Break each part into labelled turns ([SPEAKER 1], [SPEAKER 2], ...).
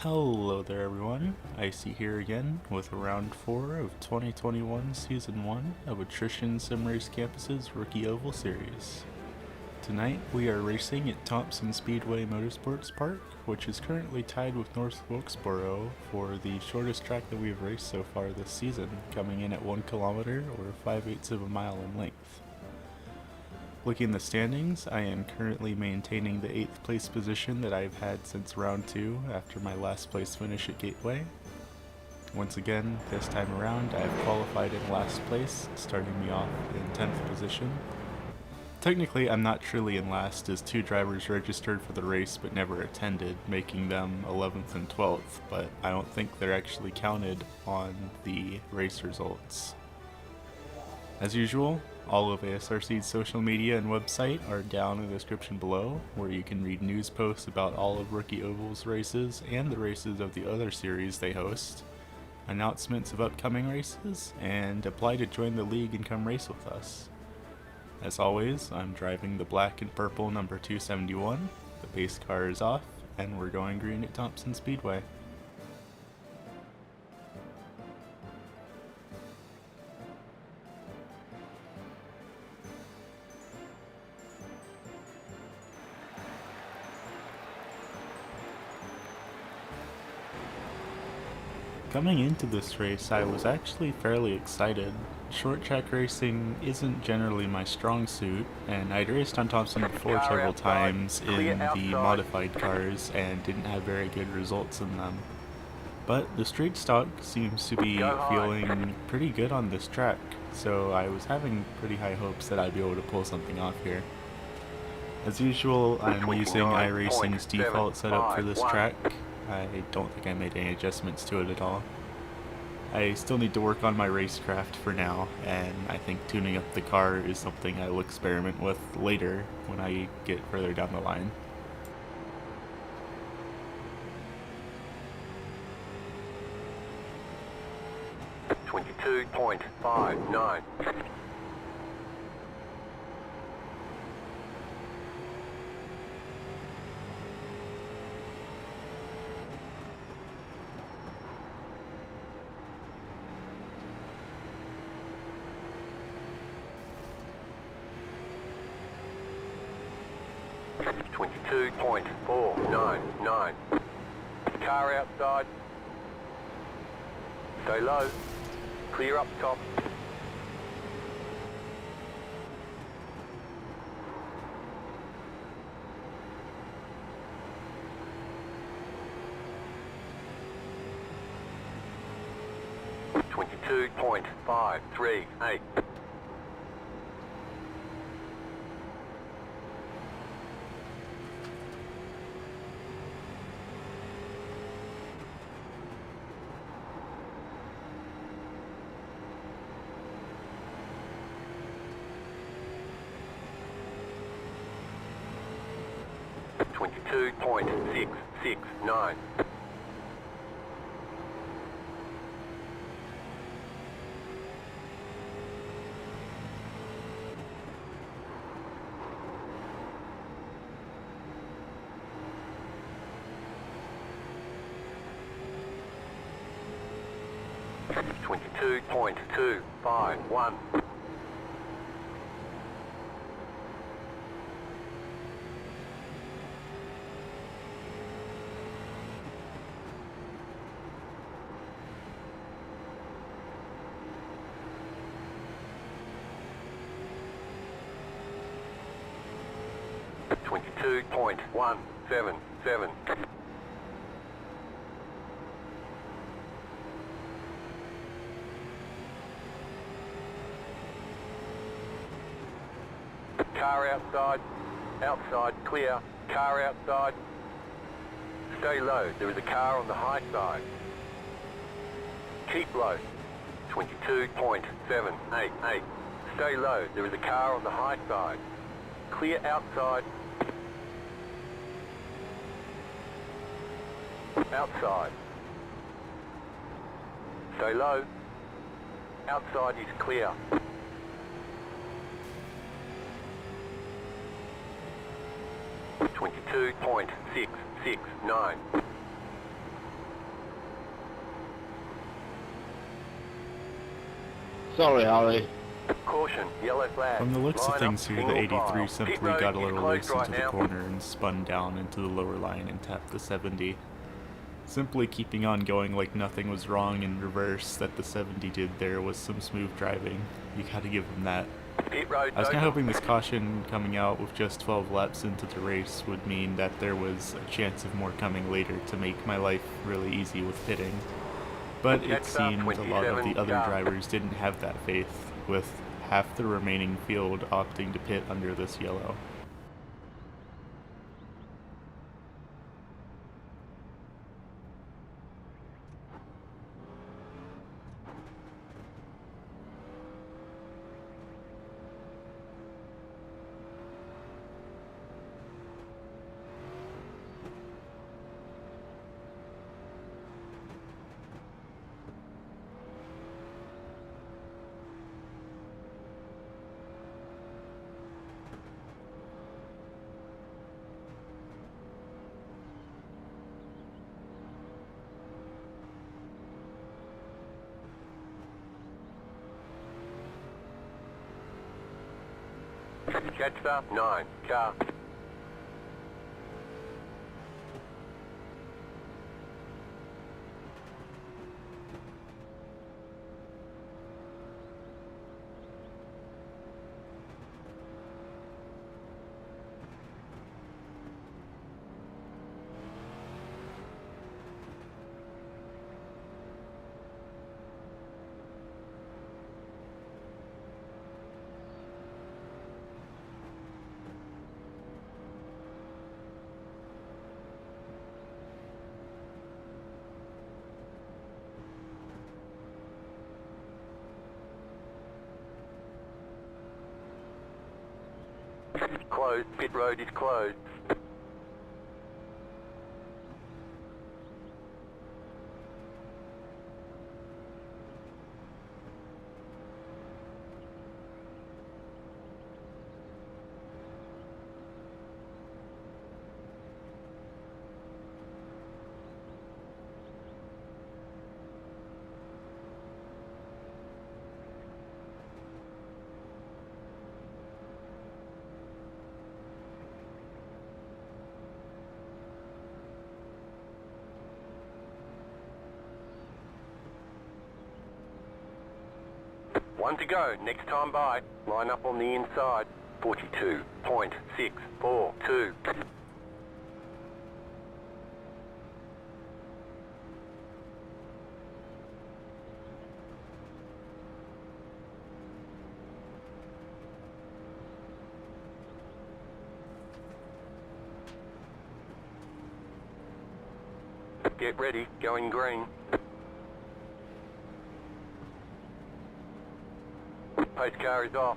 [SPEAKER 1] Hello there everyone, Icey here again with round 4 of 2021 Season 1 of Attrition Sim Race Campus's Rookie Oval Series. Tonight we are racing at Thompson Speedway Motorsports Park, which is currently tied with North Wilkesboro for the shortest track that we have raced so far this season, coming in at 1 kilometer or 5/8 of a mile in length. Looking at the standings, I am currently maintaining the 8th place position that I've had since round 2 after my last place finish at Gateway. Once again, this time around, I have qualified in last place, starting me off in 10th position. Technically, I'm not truly in last, as 2 drivers registered for the race but never attended, making them 11th and 12th, but I don't think they're actually counted on the race results. As usual, all of SRC's social media and website are down in the description below, where you can read news posts about all of Rookie Oval's races and the races of the other series they host, announcements of upcoming races, and apply to join the league and come race with us. As always, I'm driving the black and purple number 271, the base car is off, and we're going green at Thompson Speedway. Coming into this race, I was actually fairly excited. Short track racing isn't generally my strong suit, and I'd raced on Thompson before several times in the modified cars and didn't have very good results in them. But the street stock seems to be feeling pretty good on this track, so I was having pretty high hopes that I'd be able to pull something off here. As usual, I'm using iRacing's default setup for this track. I don't think I made any adjustments to it at all. I still need to work on my racecraft for now, and I think tuning up the car is something I will experiment with later when I get further down the line. .59. .499. Car outside. Stay low. Clear up top. .538. .669. .251. .177. Car outside. Outside clear. Car outside. Stay low. There is a car on the high side. Keep low. 22.788. Stay low. There is a car on the high side. Clear outside. Outside. Stay low. Outside is clear. .22.669.
[SPEAKER 2] Sorry, Harry.
[SPEAKER 3] Caution, yellow flag.
[SPEAKER 1] From the looks of
[SPEAKER 3] Line
[SPEAKER 1] things
[SPEAKER 3] up,
[SPEAKER 1] here, the
[SPEAKER 3] single
[SPEAKER 1] 83
[SPEAKER 3] file.
[SPEAKER 1] simply
[SPEAKER 3] Pit road
[SPEAKER 1] got a
[SPEAKER 3] is
[SPEAKER 1] little
[SPEAKER 3] closed
[SPEAKER 1] loose
[SPEAKER 3] right
[SPEAKER 1] into the
[SPEAKER 3] now.
[SPEAKER 1] corner and spun down into the lower line and tapped the 70. Simply keeping on going like nothing was wrong in reverse that the 70 did there was some smooth driving. You gotta give him that.
[SPEAKER 3] Pit road
[SPEAKER 1] I was kind of
[SPEAKER 3] open.
[SPEAKER 1] hoping this caution coming out with just 12 laps into the race would mean that there was a chance of more coming later to make my life really easy with pitting. But it seemed a lot of the other drivers didn't have that faith, with half the remaining field opting to pit under this yellow.
[SPEAKER 3] Jetstar 9, car. Closed, pit road is closed. One to go, next time by. Line up on the inside. 42.642. Get ready, going green. Pace car is off.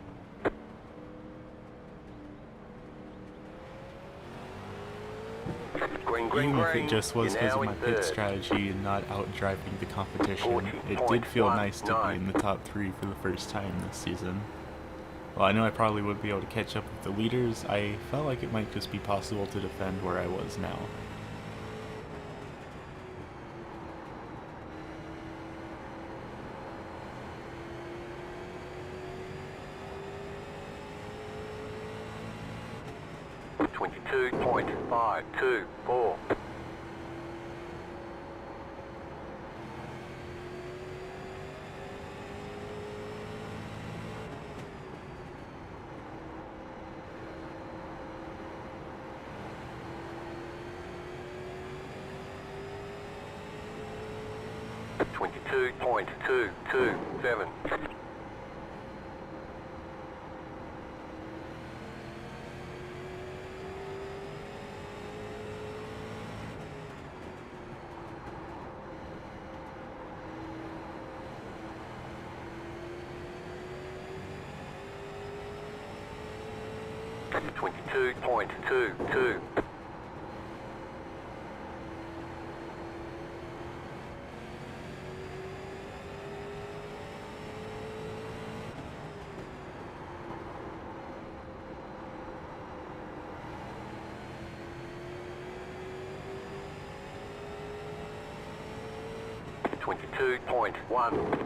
[SPEAKER 3] Green, green,
[SPEAKER 1] Even if
[SPEAKER 3] green.
[SPEAKER 1] it just was
[SPEAKER 3] You're
[SPEAKER 1] because
[SPEAKER 3] now
[SPEAKER 1] of my
[SPEAKER 3] in
[SPEAKER 1] pit
[SPEAKER 3] third.
[SPEAKER 1] strategy and not out-driving the competition, it did feel nice to be
[SPEAKER 3] 40.19.
[SPEAKER 1] in the top 3 for the first time this season. While I know I probably wouldn't be able to catch up with the leaders, I felt like it might just be possible to defend where I was now.
[SPEAKER 3] Twenty-two point five two four. Twenty-two point two two seven. 22.22. .1.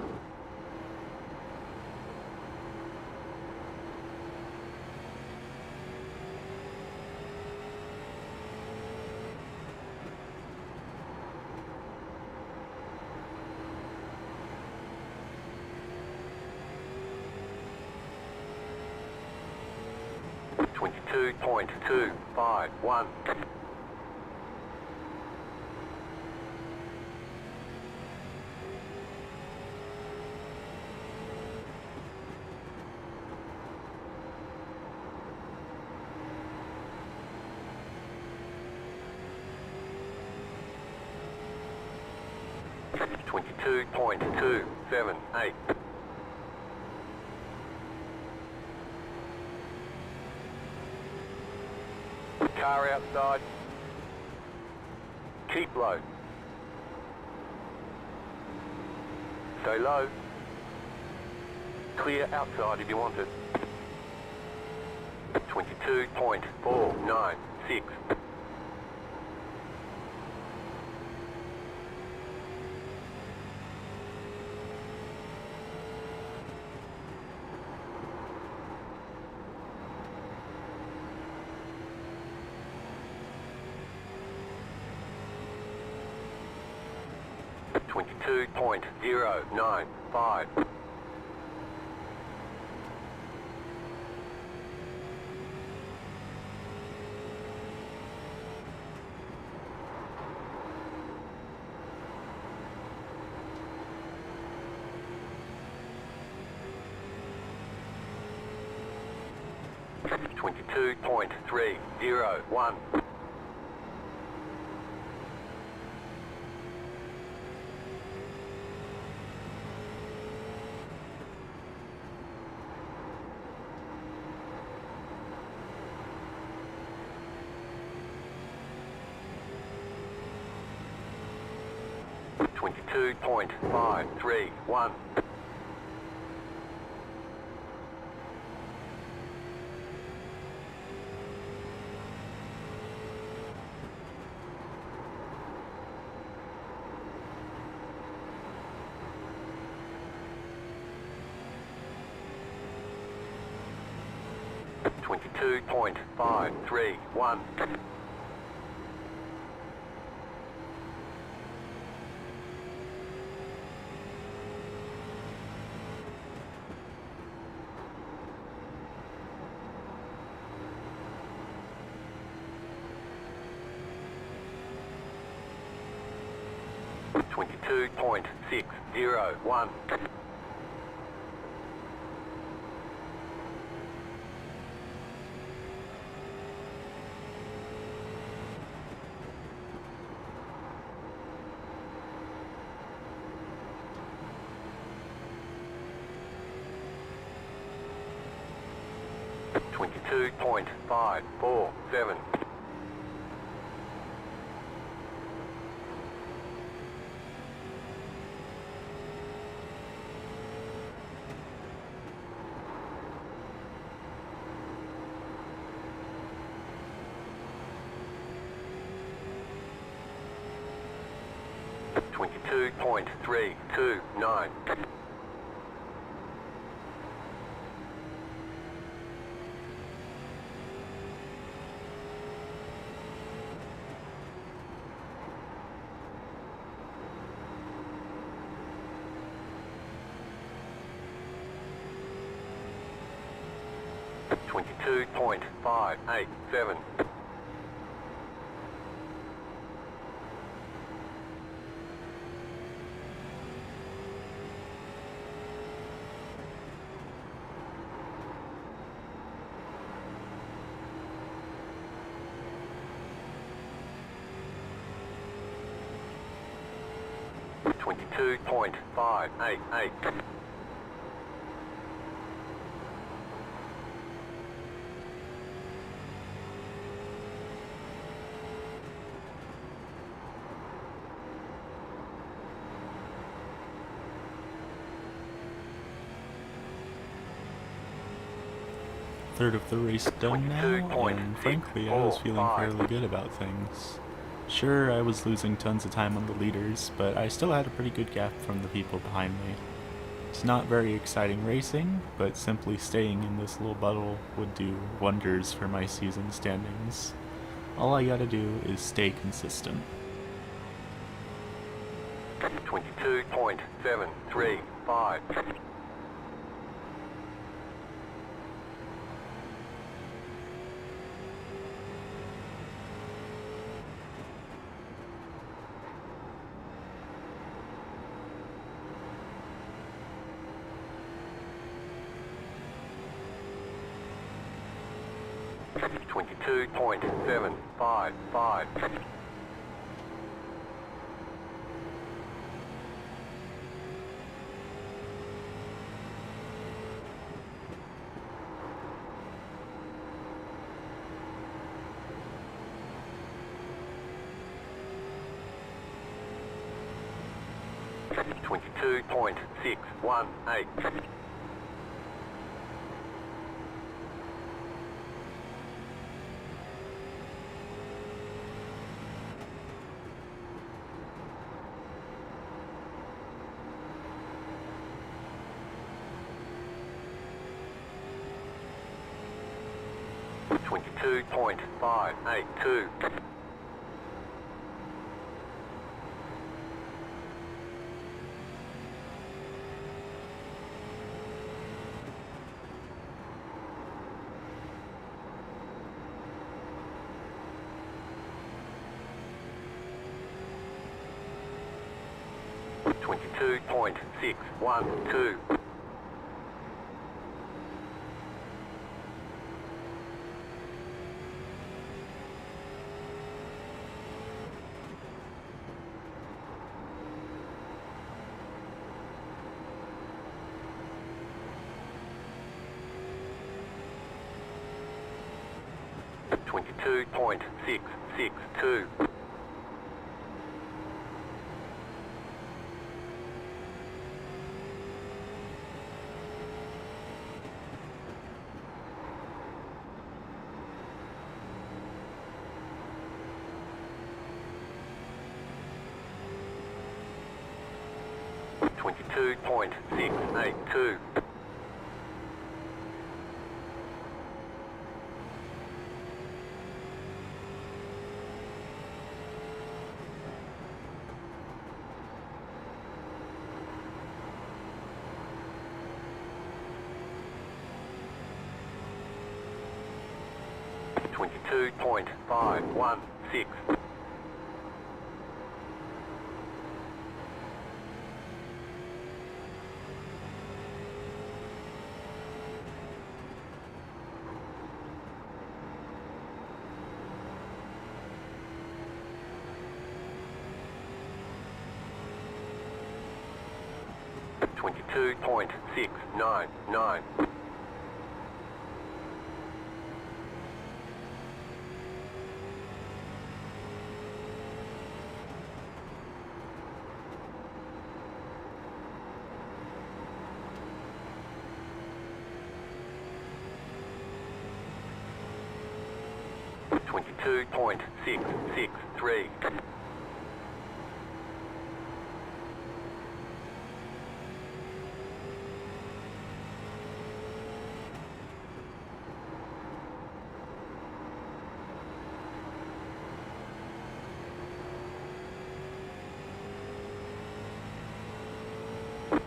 [SPEAKER 3] 22.251. Twenty-two point two seven eight. Car outside. Keep low. Stay low. Clear outside if you want it. 22.496. Twenty-two point zero nine five. Twenty-two point three zero one. 22.531. Twenty-two point five three one. 22.601. Twenty-two point five four seven. 22.329. Twenty-two point five eight seven. 22.588.
[SPEAKER 1] Third of the race done now, and frankly I was feeling fairly good about things. Sure, I was losing tons of time on the leaders, but I still had a pretty good gap from the people behind me. It's not very exciting racing, but simply staying in this little bubble would do wonders for my season standings. All I gotta do is stay consistent.
[SPEAKER 3] 22.735. 22.755. 22.618. 22.582. 22.612. 22.662. 22.682. 22.516. 22.699. 22.663.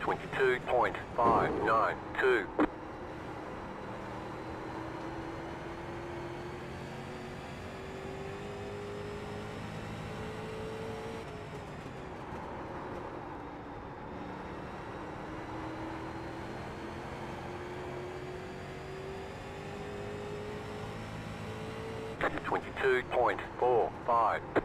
[SPEAKER 3] 22.592. 22.45.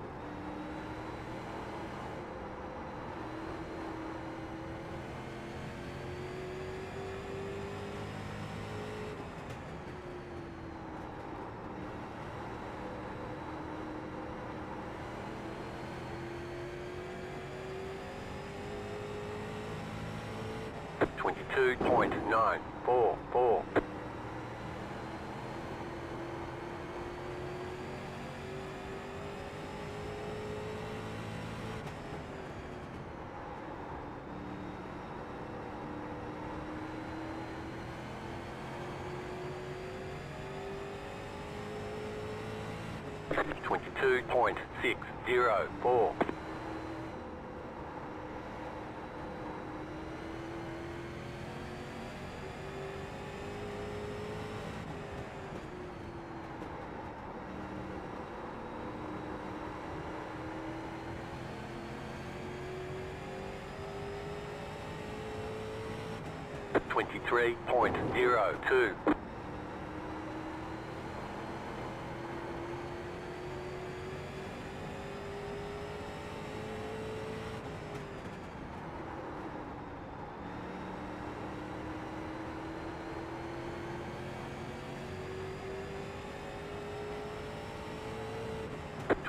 [SPEAKER 3] 22.944. 22.604. 23.02.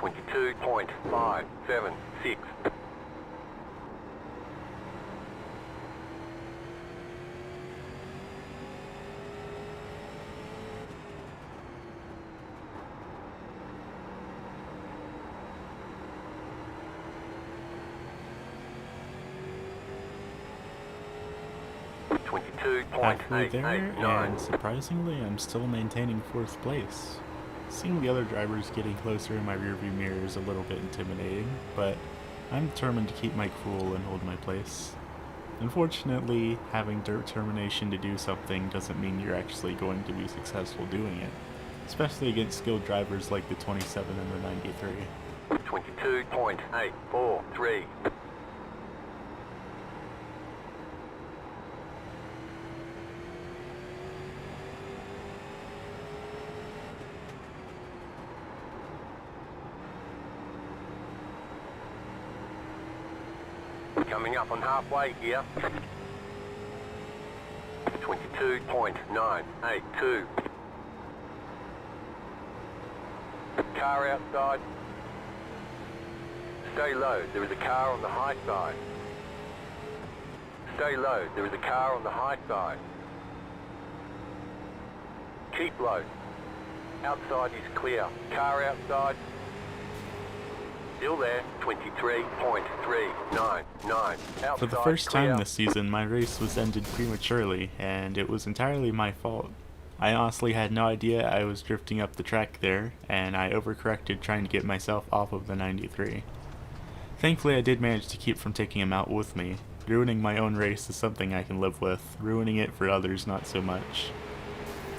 [SPEAKER 3] 22.576.
[SPEAKER 1] Halfway there, and surprisingly, I'm still maintaining 4th place. Seeing the other drivers getting closer in my rearview mirror is a little bit intimidating, but I'm determined to keep my cool and hold my place. Unfortunately, having determination to do something doesn't mean you're actually going to be successful doing it, especially against skilled drivers like the 27 and the 93.
[SPEAKER 3] 22.843. Coming up on halfway here. 22.982. Car outside. Stay low, there is a car on the high side. Stay low, there is a car on the high side. Keep low. Outside is clear. Car outside. Still there, 23.399.
[SPEAKER 1] For the first time this season, my race was ended prematurely, and it was entirely my fault. I honestly had no idea I was drifting up the track there, and I overcorrected trying to get myself off of the 93. Thankfully, I did manage to keep from taking him out with me. Ruining my own race is something I can live with, ruining it for others not so much.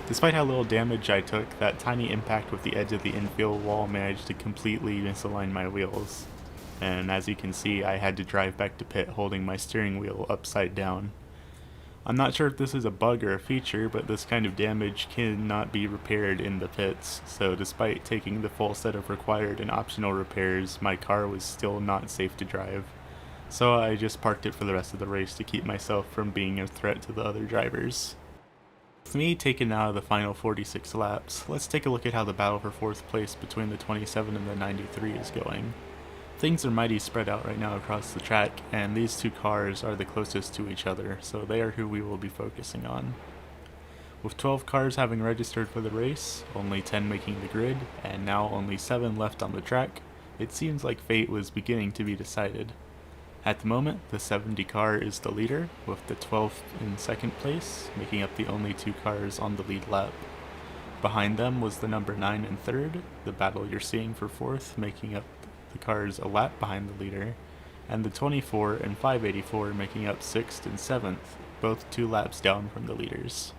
[SPEAKER 1] Despite how little damage I took, that tiny impact with the edge of the infield wall managed to completely misalign my wheels. And as you can see, I had to drive back to pit holding my steering wheel upside down. I'm not sure if this is a bug or a feature, but this kind of damage cannot be repaired in the pits, so despite taking the full set of required and optional repairs, my car was still not safe to drive. So I just parked it for the rest of the race to keep myself from being a threat to the other drivers. With me taken out of the final 46 laps, let's take a look at how the battle for 4th place between the 27 and the 93 is going. Things are mighty spread out right now across the track, and these two cars are the closest to each other, so they are who we will be focusing on. With 12 cars having registered for the race, only 10 making the grid, and now only 7 left on the track, it seems like fate was beginning to be decided. At the moment, the 70 car is the leader, with the 12th in 2nd place, making up the only 2 cars on the lead lap. Behind them was the number 9 in 3rd, the battle you're seeing for 4th, making up the cars a lap behind the leader, and the 24 and 584 making up 6th and 7th, both 2 laps down from the leaders.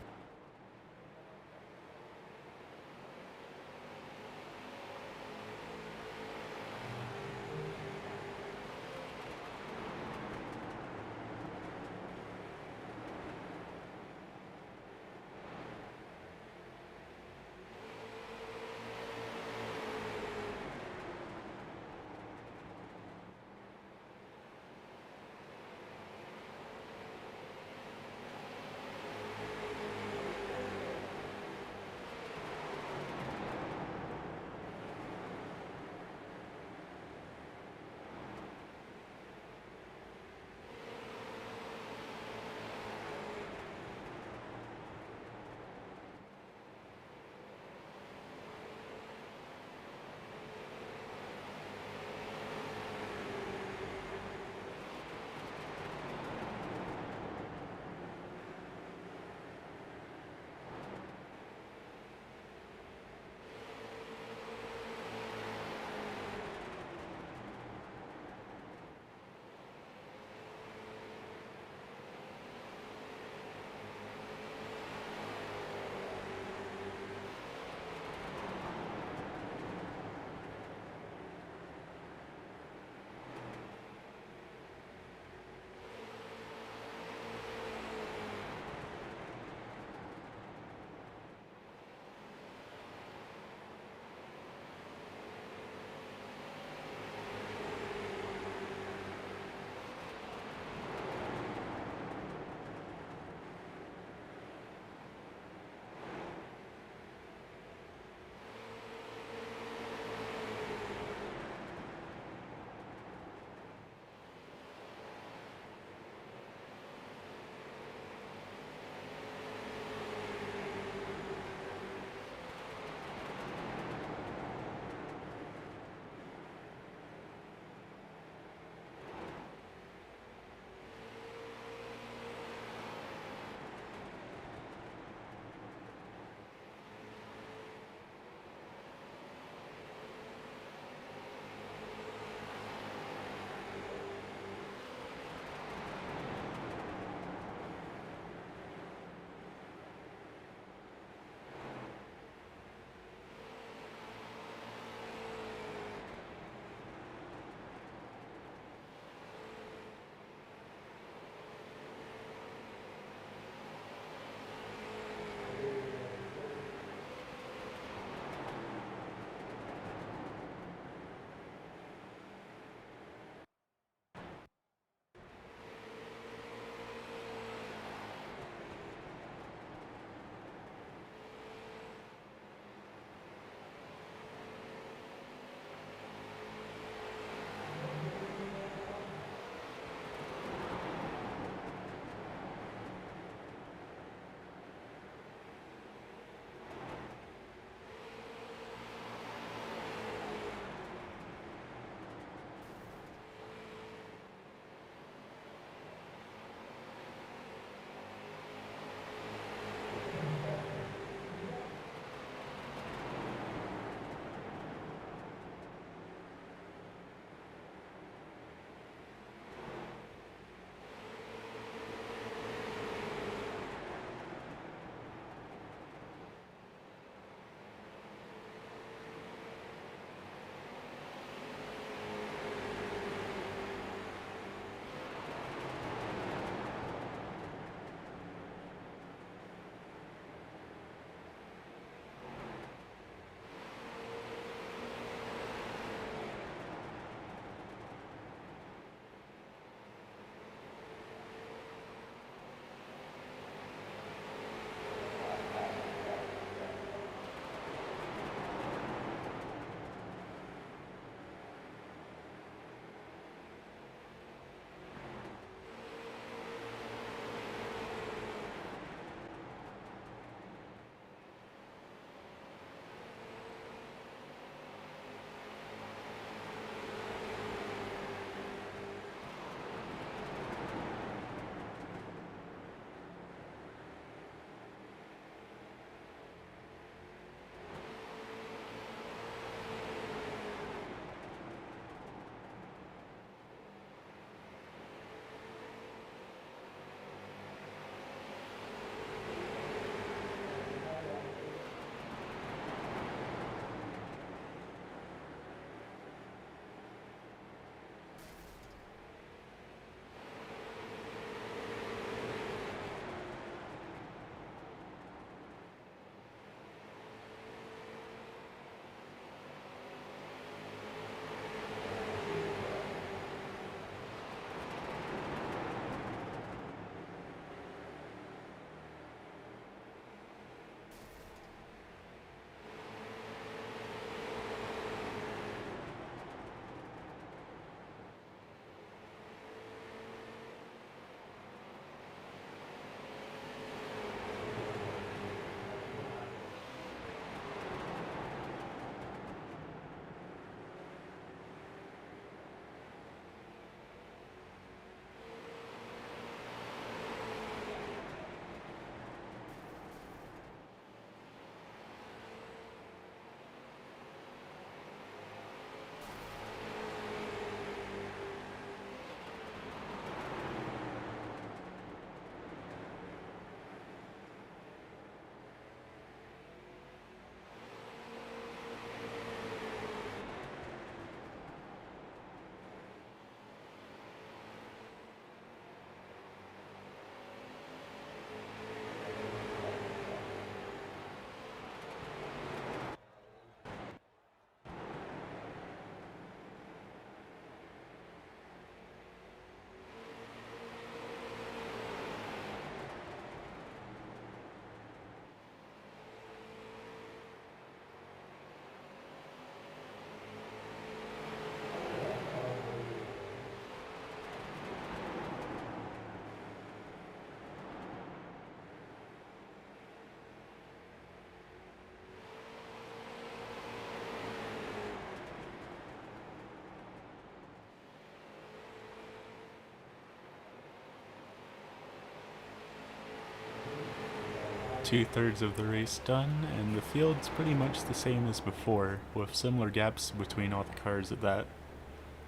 [SPEAKER 1] 2/3 of the race done, and the field's pretty much the same as before, with similar gaps between all the cars at that.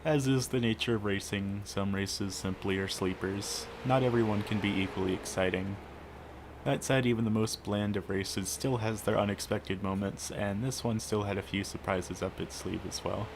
[SPEAKER 1] As is the nature of racing, some races simply are sleepers. Not everyone can be equally exciting. That said, even the most bland of races still has their unexpected moments, and this one still had a few surprises up its sleeve as well.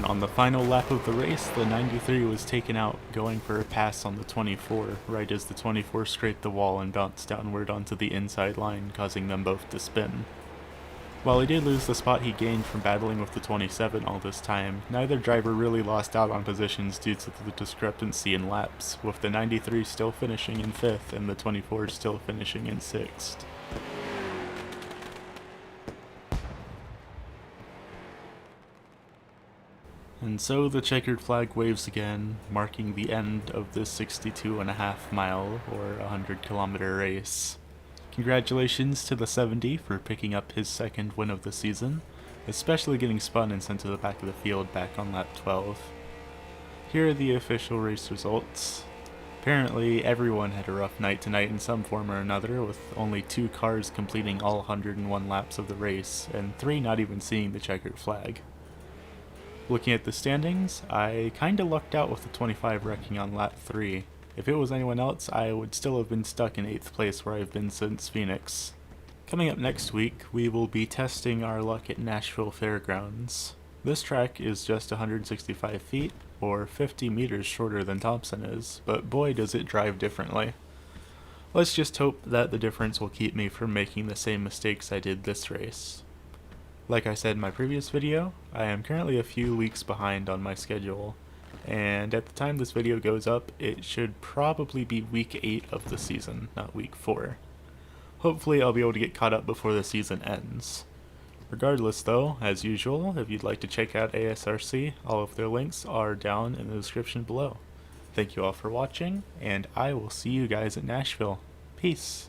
[SPEAKER 1] And on the final lap of the race, the 93 was taken out, going for a pass on the 24, right as the 24 scraped the wall and bounced downward onto the inside line, causing them both to spin. While he did lose the spot he gained from battling with the 27 all this time, neither driver really lost out on positions due to the discrepancy in laps, with the 93 still finishing in 5th and the 24 still finishing in 6th. And so the checkered flag waves again, marking the end of this 62.5 mile or 100-kilometer race. Congratulations to the 70 for picking up his second win of the season, especially getting spun and sent to the back of the field back on lap 12. Here are the official race results. Apparently everyone had a rough night tonight in some form or another, with only 2 cars completing all 101 laps of the race, and 3 not even seeing the checkered flag. Looking at the standings, I kinda lucked out with the 25 wrecking on lap 3. If it was anyone else, I would still have been stuck in 8th place where I've been since Phoenix. Coming up next week, we will be testing our luck at Nashville Fairgrounds. This track is just 165 feet, or 50 meters shorter than Thompson is, but boy does it drive differently. Let's just hope that the difference will keep me from making the same mistakes I did this race. Like I said in my previous video, I am currently a few weeks behind on my schedule, and at the time this video goes up, it should probably be week 8 of the season, not week 4. Hopefully I'll be able to get caught up before the season ends. Regardless though, as usual, if you'd like to check out SRC, all of their links are down in the description below. Thank you all for watching, and I will see you guys at Nashville. Peace!